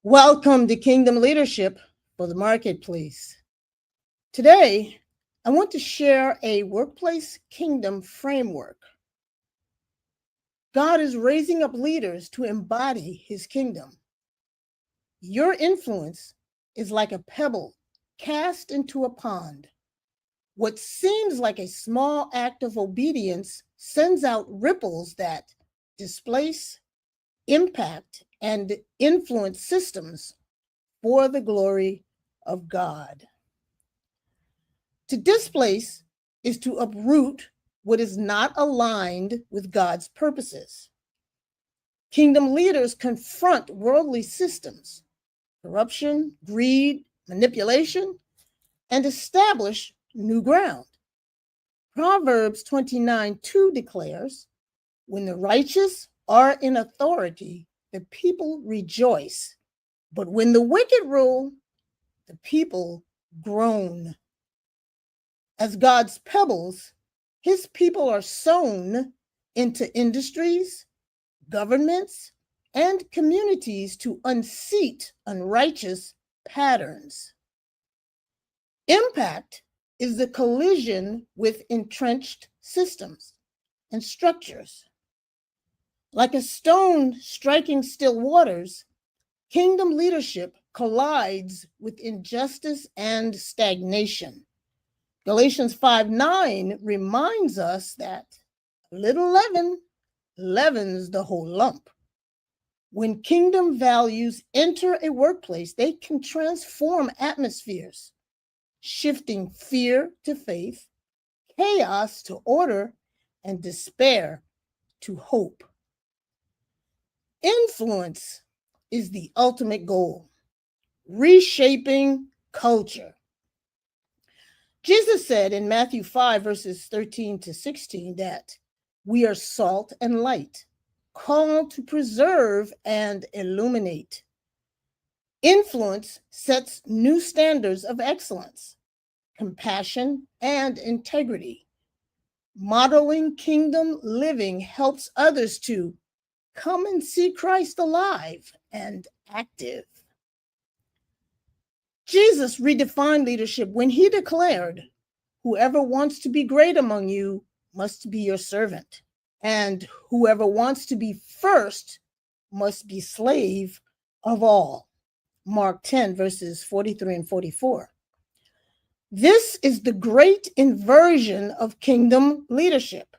Welcome to Kingdom Leadership for the Marketplace. Today, I want to share a workplace kingdom framework. God is raising up leaders to embody his kingdom. Your influence is like a pebble cast into a pond. What seems like a small act of obedience sends out ripples that displace, impact, and influence systems for the glory of God. To displace is to uproot what is not aligned with God's purposes. Kingdom leaders confront worldly systems, corruption, greed, manipulation, and establish new ground. Proverbs 29:2 declares, "When the righteous are in authority, the people rejoice. But when the wicked rule, the people groan." As God's pebbles, his people are sown into industries, governments, and communities to unseat unrighteous patterns. Impact is the collision with entrenched systems and structures. Like a stone striking still waters, kingdom leadership collides with injustice and stagnation. Galatians 5:9 reminds us that little leaven leavens the whole lump. When kingdom values enter a workplace, they can transform atmospheres, shifting fear to faith, chaos to order, and despair to hope. Influence is the ultimate goal, reshaping culture. Jesus said in Matthew 5, verses 13 to 16, that we are salt and light, called to preserve and illuminate. Influence sets new standards of excellence, compassion, and integrity. Modeling kingdom living helps others to come and see Christ alive and active. Jesus redefined leadership when he declared, "Whoever wants to be great among you must be your servant, and whoever wants to be first must be slave of all." Mark 10, verses 43 and 44. This is the great inversion of kingdom leadership.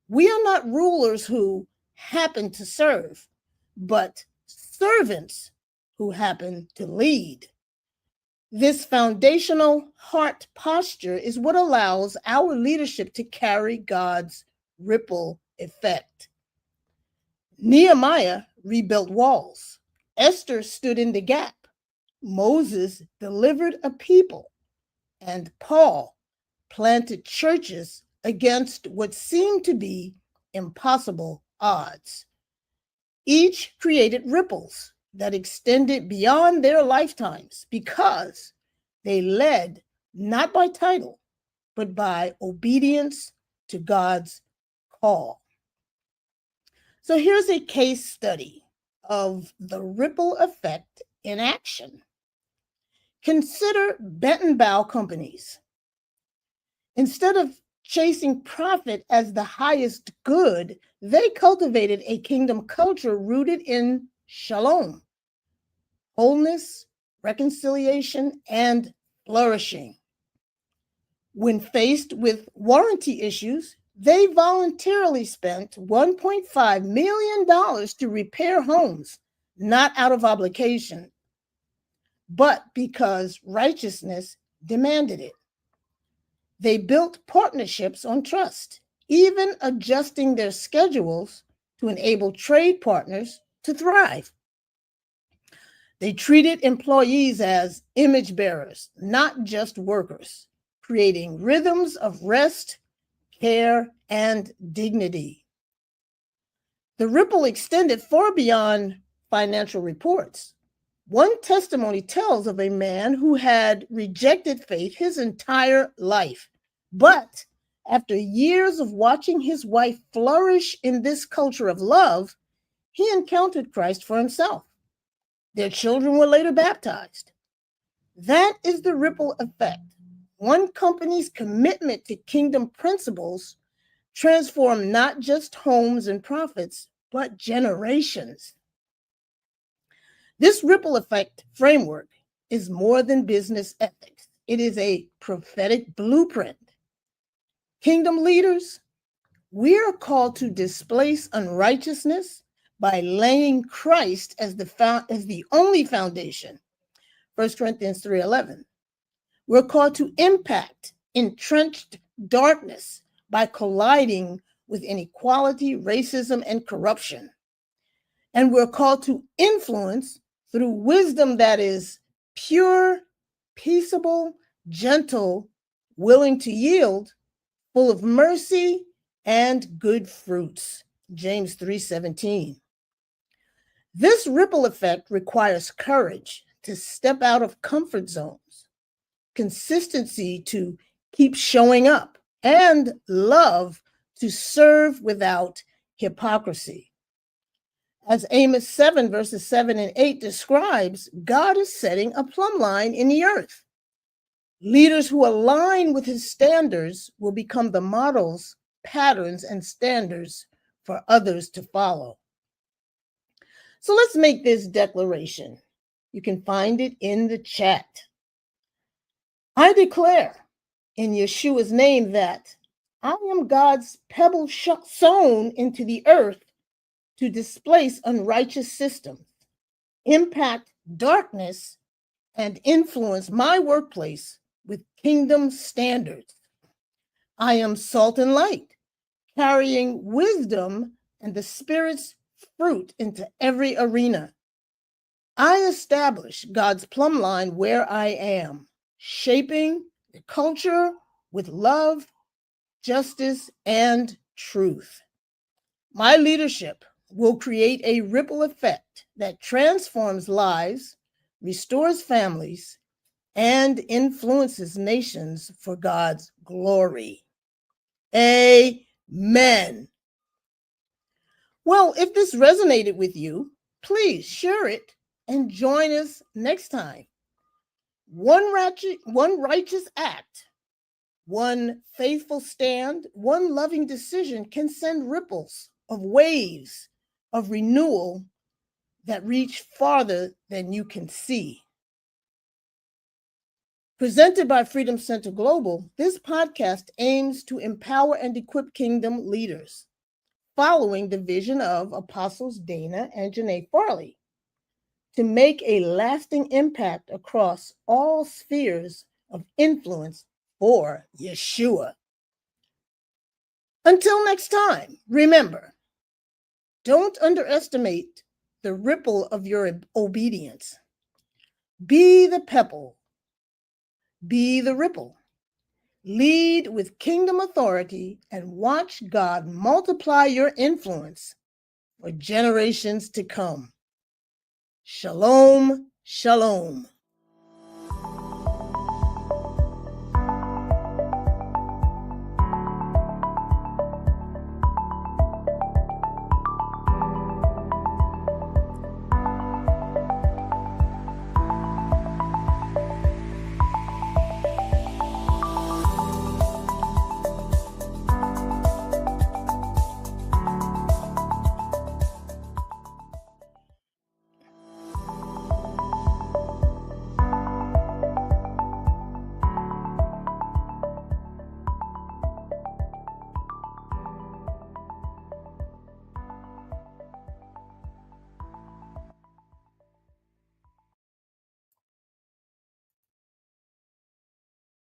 We are not rulers who happen to serve, but servants who happen to lead. This foundational heart posture is what allows our leadership to carry God's ripple effect. Nehemiah rebuilt walls. Esther stood in the gap. Moses delivered a people. And Paul planted churches against what seemed to be impossible odds. Each created ripples that extended beyond their lifetimes because they led not by title, but by obedience to God's call. So here's a case study of the ripple effect in action. Consider Benton Bow companies. Instead of chasing profit as the highest good, they cultivated a kingdom culture rooted in shalom, wholeness, reconciliation, and flourishing. When faced with warranty issues, they voluntarily spent $1.5 million to repair homes, not out of obligation, but because righteousness demanded it. They built partnerships on trust, even adjusting their schedules to enable trade partners to thrive. They treated employees as image bearers, not just workers, creating rhythms of rest, care, and dignity. The ripple extended far beyond financial reports. One testimony tells of a man who had rejected faith his entire life, but after years of watching his wife flourish in this culture of love, he encountered Christ for himself. Their children were later baptized. That is the ripple effect. One company's commitment to kingdom principles transformed not just homes and profits, but generations. This ripple effect framework is more than business ethics. It is a prophetic blueprint. Kingdom leaders, we are called to displace unrighteousness by laying Christ as the only foundation. 1 Corinthians 3:11. We're called to impact entrenched darkness by colliding with inequality, racism, and corruption. And we're called to influence through wisdom that is pure, peaceable, gentle, willing to yield, full of mercy and good fruits. James 3:17. This ripple effect requires courage to step out of comfort zones, consistency to keep showing up, and love to serve without hypocrisy. As Amos 7, verses 7 and 8 describes, God is setting a plumb line in the earth. Leaders who align with his standards will become the models, patterns, and standards for others to follow. So let's make this declaration. You can find it in the chat. I declare in Yeshua's name that I am God's pebble sown into the earth to displace unrighteous systems, impact darkness, and influence my workplace with kingdom standards. I am salt and light, carrying wisdom and the Spirit's fruit into every arena. I establish God's plumb line where I am, shaping the culture with love, justice, and truth. My leadership will create a ripple effect that transforms lives, restores families, and influences nations for God's glory. Amen. Well, if this resonated with you, please share it and join us next time. One righteous act, one faithful stand, one loving decision can send ripples of waves of renewal that reach farther than you can see. Presented by Freedom Center Global, this podcast aims to empower and equip kingdom leaders, following the vision of Apostles Dana and Janae Farley, to make a lasting impact across all spheres of influence for Yeshua. Until next time, remember, don't underestimate the ripple of your obedience. Be the pebble. Be the ripple. Lead with kingdom authority and watch God multiply your influence for generations to come. Shalom, shalom.